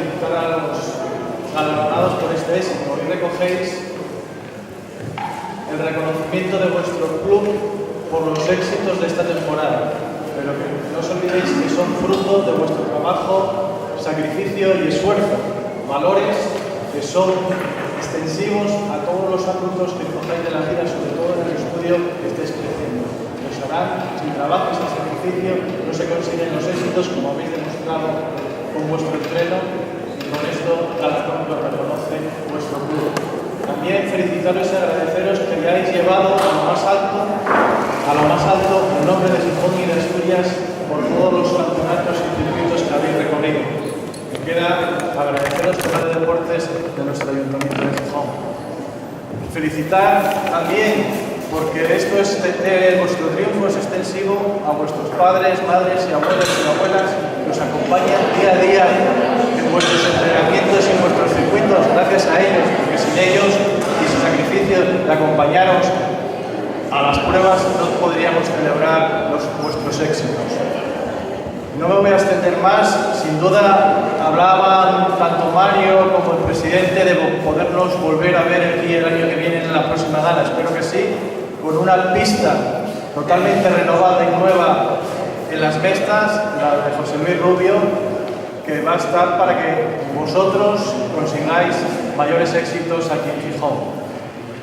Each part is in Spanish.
felicitar a los galardonados por este éxito. Hoy recogéis el reconocimiento de vuestro club por los éxitos de esta temporada, pero que no os olvidéis que son fruto de vuestro trabajo, sacrificio y esfuerzo, valores que son extensivos a todos los ámbitos que cojáis de la vida, sobre todo en el estudio que estéis creciendo. Os harán, sin trabajo y sin sacrificio, no se consiguen los éxitos como habéis demostrado con vuestro entreno, y con esto galardón lo reconoce vuestro club. También felicitaros y agradeceros que hayáis llevado a lo más alto el nombre de Gijón y de Asturias por todos los campeonatos y circuitos que habéis recorrido. Me queda agradeceros por la de deportes de nuestro Ayuntamiento de Gijón. Felicitar también porque vuestro triunfo es extensivo a vuestros padres, madres y abuelos y abuelas que os acompañan día a día en vuestros entrenamientos y en vuestros circuitos. Gracias a ellos, porque sin ellos y su sacrificio de acompañaros a las pruebas no podríamos celebrar vuestros éxitos. No me voy a extender más, sin duda hablaban tanto Mario como el presidente de podernos volver a ver aquí el año que viene en la próxima gala, espero que sí, con una pista totalmente renovada y nueva en las Mestas, la de José Luis Rubio, que va a estar para que vosotros consigáis mayores éxitos aquí en Gijón.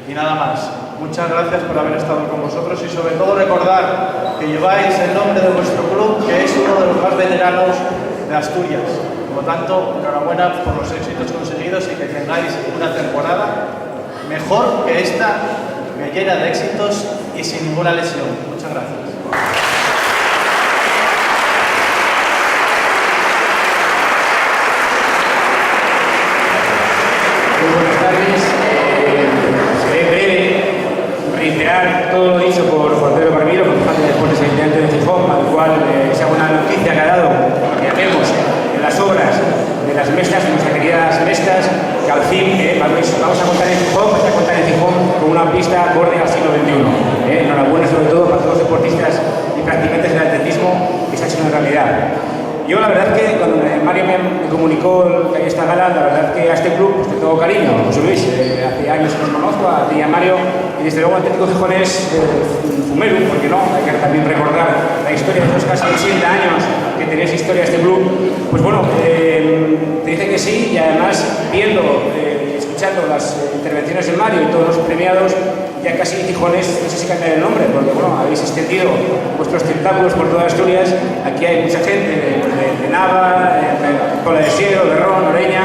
Y nada más. Muchas gracias por haber estado con vosotros y sobre todo recordar que lleváis el nombre de vuestro club, que es uno de los más veteranos de Asturias. Por lo tanto, enhorabuena por los éxitos conseguidos y que tengáis una temporada mejor que esta, llena de éxitos y sin ninguna lesión. Muchas gracias. Muy buenas tardes. Seré breve. Reiterar todo lo dicho por Juan Pedro Barbiro, concejal de Deportes e Intendente de Gijón, al cual esa buena noticia que ha dado, que vemos en las obras de las mestas, de nuestras queridas mestas, que al fin vamos a contar en Gijón, con una pista acorde al siglo XXI. Enhorabuena sobre todo para todos los deportistas y practicantes del atletismo que se ha hecho una realidad. Yo la verdad que cuando Mario me comunicó que había esta gala, la verdad que a este club pues, le tengo cariño. José Luis, hace años que os conozco, a ti y a Mario, y desde luego Atlético Gijón es Fumeru, porque no, hay que también recordar la historia de estos casi 80 años que tenéis historia este club. Pues bueno, te dije que sí, y además viendo escuchando las intervenciones de Mario y todos los premiados, ya casi Gijones, no sé si cambiar el nombre, porque bueno, habéis extendido vuestros tentáculos por toda Asturias. Aquí hay mucha gente de Nava, Cola de Siero, de Ron, Oreña,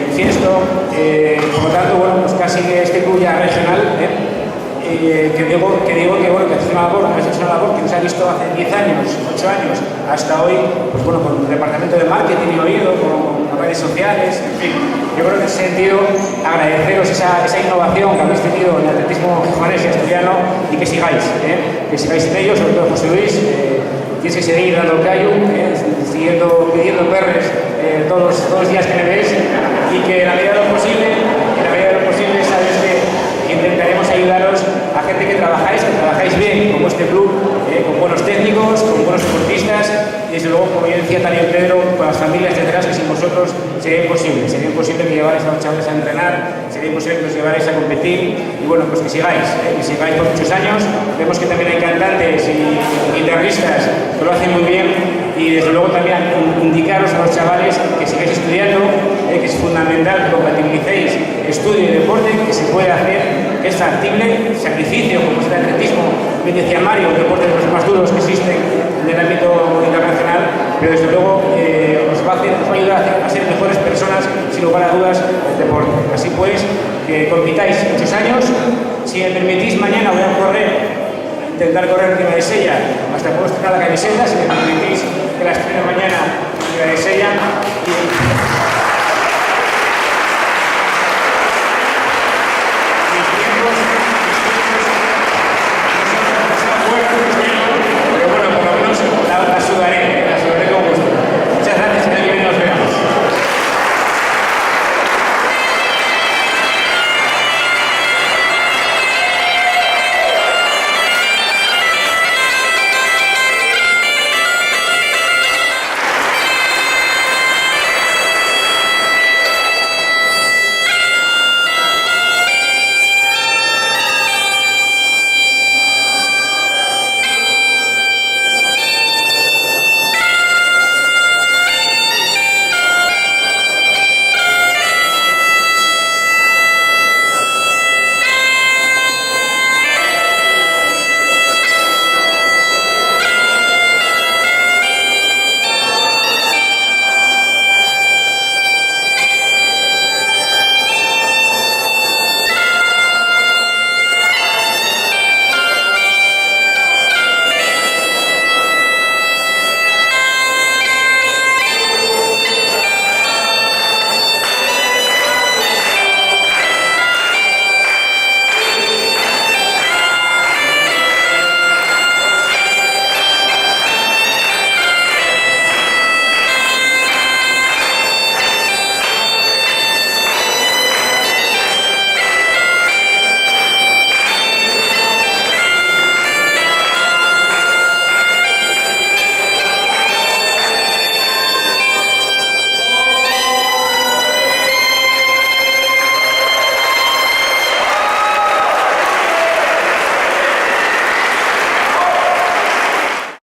Infiesto, por lo tanto, bueno, pues casi este club ya regional, que digo que bueno, que habéis hecho una labor que nos ha visto hace 10 años, 8 años, hasta hoy, pues bueno, con el departamento de marketing y oído, con las redes sociales, en fin. Yo creo que en ese sentido agradeceros esa innovación que habéis tenido en el atletismo gijonés y asturiano y que sigáis en ello, sobre todo José Luis, tienes que seguir dando callo, siguiendo pidiendo perres todos los días que me veis y que en la medida de lo posible, sabes que intentaremos ayudaros a gente que trabajáis bien, como este club, con buenos técnicos, con buenos deportistas y desde luego, como yo decía también Pedro, con las familias detrás, que sin vosotros sería imposible que llevarais a los chavales a entrenar, sería imposible que os llevarais a competir y bueno, pues que sigáis por muchos años. Vemos que también hay cantantes y guitarristas que lo hacen muy bien y desde luego también indicaros a los chavales que sigáis estudiando, que es fundamental que compatibilicéis estudio y deporte, que se puede hacer, que es factible, sacrificio como es el atletismo, como decía Mario, un deporte de los más duros que existen en el ámbito internacional, pero desde luego os va a ayudar a ser mejores personas, sin lugar a dudas, el deporte. Así pues, que compitáis muchos años. Si me permitís, mañana voy a intentar correr encima de Sella, hasta puedo estrenar la camiseta, si me permitís que la estrene mañana encima de Sella.